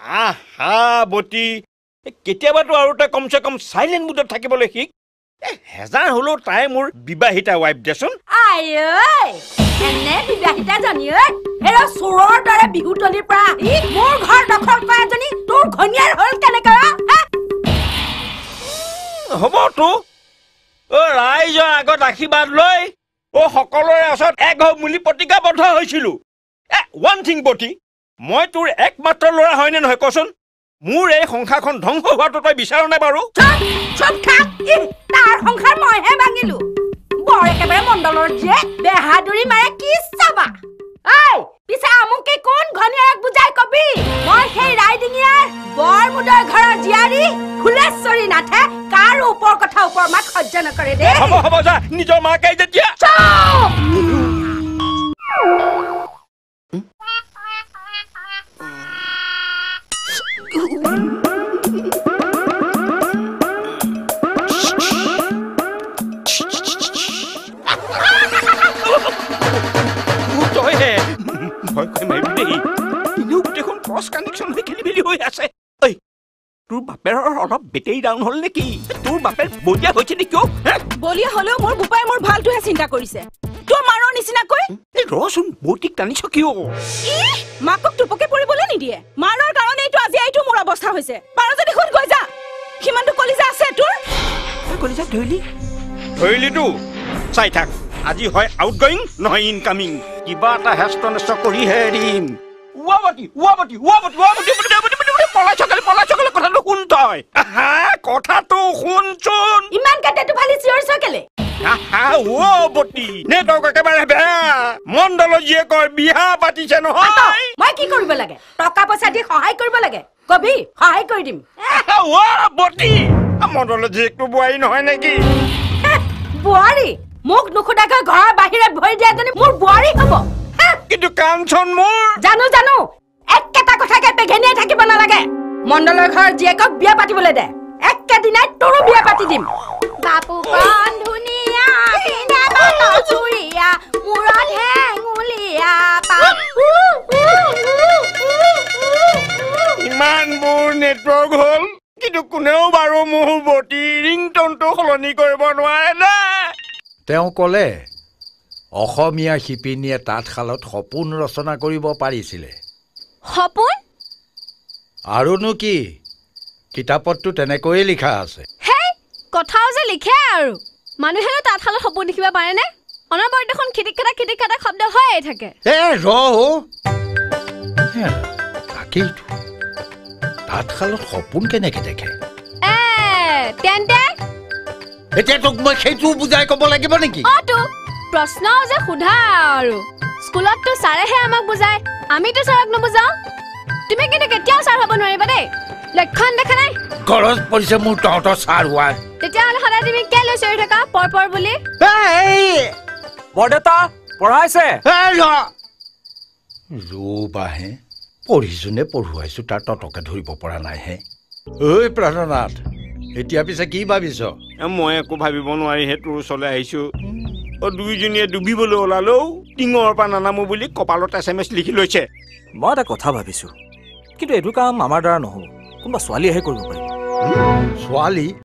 আহা বটি কেতিয়াবাতো আৰু তই কমচে কম চাইলেণ্ট মুডত থাকিবলৈ শিক হেজাৰ হলেও তাই মোৰ বিবাহিতা ৱাইফ দেচোন এনে বিবাহিতা জনী এৰা চোৰৰ দৰে বিহুতলিৰ পৰা আহি মোৰ ঘৰ দখল কৰা জনী তোৰ ঘনিয়াৰ হল কেনেকৈ হ'বতো ৰাইজৰ আগত আশীৰ্বাদ লৈ সকলোৰে ওচৰত এক মূলি প্ৰতিজ্ঞাবদ্ধ হৈছিলো ওৱান থিং বটি মই তোৰ একমাত্ৰ ল'ৰা হয়নে নহয় কচোন মোৰ এই সংসাৰখন ধ্বংস হোৱাটো তই বিচাৰ নাই বাৰু তাৰ সংসাৰ মইহে ভাঙিলো বৰ একেবাৰে মণ্ডলৰ যে বেহাদুৰি মাৰে কি চাবা পিছে আমুকে কোন ঘনিয়াক বুজাই কবি মই সেই ৰাইডিঙিয়াৰ বৰমুদৰ ঘৰৰ জীয়াৰী ফুলেশ্বৰী নাথে কাৰ ওপৰ কথা ওপৰ মাক সহ্য নকৰে দে হ'ব যা নিজৰ মাকে যেতিয়া তোৰ বাপেৰ অলপ বেটেৰী ডাউন হল নেকি তোৰ বাপেৰ বলিয়া হৈছে নেকি বলিয়া হলেও মোৰ বোপাই মোৰ ভালটোহে চিন্তা কৰিছে তোৰ মাৰৰ নিচিনাকৈ ৰচোন বৌটিক টানিছ কিয় মাকক টোপকে পৰিবলৈ নিদিয়ে মাৰৰ কাৰণে এইটো আজি এইটো মোৰ অৱস্থা হৈছে পাৰ যদি শুন গৈ যা কিমানটো কলিজা আছে তোৰ কলিজা ধৰিলিতো চাই থাক আজি হয় আউটগয়িং নহয় ইনকামিং কিবা এটা হেষ্ট নেষ্ট কৰিহে এৰিম কথাটো শুন তই কথাটো শুনচোন ইমান কাটেটো ফালি চিঞৰিছ কেলে নেটৱৰ্ক একেবাৰে বেয়া মণ্ডলৰ জীয়েকৰ বিয়া পাতিছে নহয় মই কি কৰিব লাগে টকা পইচা দি সহায় কৰিব লাগে কবি সহায় কৰি দিম মণ্ডলৰ জীয়েকটো বোৱাৰী নহয় নেকি বোৱাৰী মোক নুখুধাকৈ ঘৰৰ বাহিৰে ভৰি দিয়া জনী মোৰ বোৱাৰী হ'ব কিন্তু কাঞ্চন মোৰ জানো একেটা কথাকে পেঘেনিয়াই থাকিব নালাগে মণ্ডলৰ ঘৰৰ জীয়েকক বিয়া পাতিবলৈ দে একেদিনাই তোৰো বিয়া পাতি দিম বাপু কণ ধুনীয়া পিনে বাটৰ চুৰিয়া মূৰত হেঙুলীয়া ইমানবোৰ নেটৱৰ্ক হ'ল কিন্তু কোনেও বাৰু মোৰ বটি ৰিংটনটো সলনি কৰিব নোৱাৰে নে তেওঁ ক'লে অসমীয়া শিপিনীয়ে তাঁতশালত সপোন ৰচনা কৰিব পাৰিছিলে সপোন আৰুনো কি কিতাপততো তেনেকৈয়ে লিখা আছে হেই কথাও যে লিখে আৰু মানুহেনো তাঁতশালত সপোন দেখিব পাৰেনে অনবৰত দেখোন খিটিক খাটা শব্দ হৈয়ে থাকে তাকেইতো তাঁতশালত সপোন কেনেকে দেখে তেন্তে এতিয়া তোক মই সেইটো বুজাই ক'ব লাগিব নেকি প্ৰশ্ন যে সোধা আৰু স্কুলততো ছাৰেহে আমাক বুজাই আমিতো ছাৰক নুবুজাও তুমি কিন্তু কেতিয়াও ছাৰ হ'ব নোৱাৰিবা দেই লক্ষণ দেখা নাই গৰজ পৰিছে মোৰ তহঁতৰ ছাৰ হোৱাৰ তেতিয়াহ'লে সদায় তুমি কেলৈ চিঞৰি থাকা পৰ বুলি বৰদেউতা পঢ়াইছে ৰবাহে পঢ়িছো নে পঢ়ুৱাইছো তাৰ ততকে ধৰিব পৰা নাই হে ঐ প্ৰাণনাথ এতিয়া পিছে কি ভাবিছ মই একো ভাবিব নোৱাৰিহে তোৰ ওচৰলৈ আহিছো দুইজনীয়ে ডুবিবলৈ ওলালেও টিঙৰ পৰা নানামো বুলি কপালত SMS লিখি লৈছে মই এটা কথা ভাবিছো কিন্তু এইটো কাম আমাৰ দ্বাৰা নহ'ব কোনোবা ছোৱালীয়েহে কৰিব পাৰিব ছোৱালী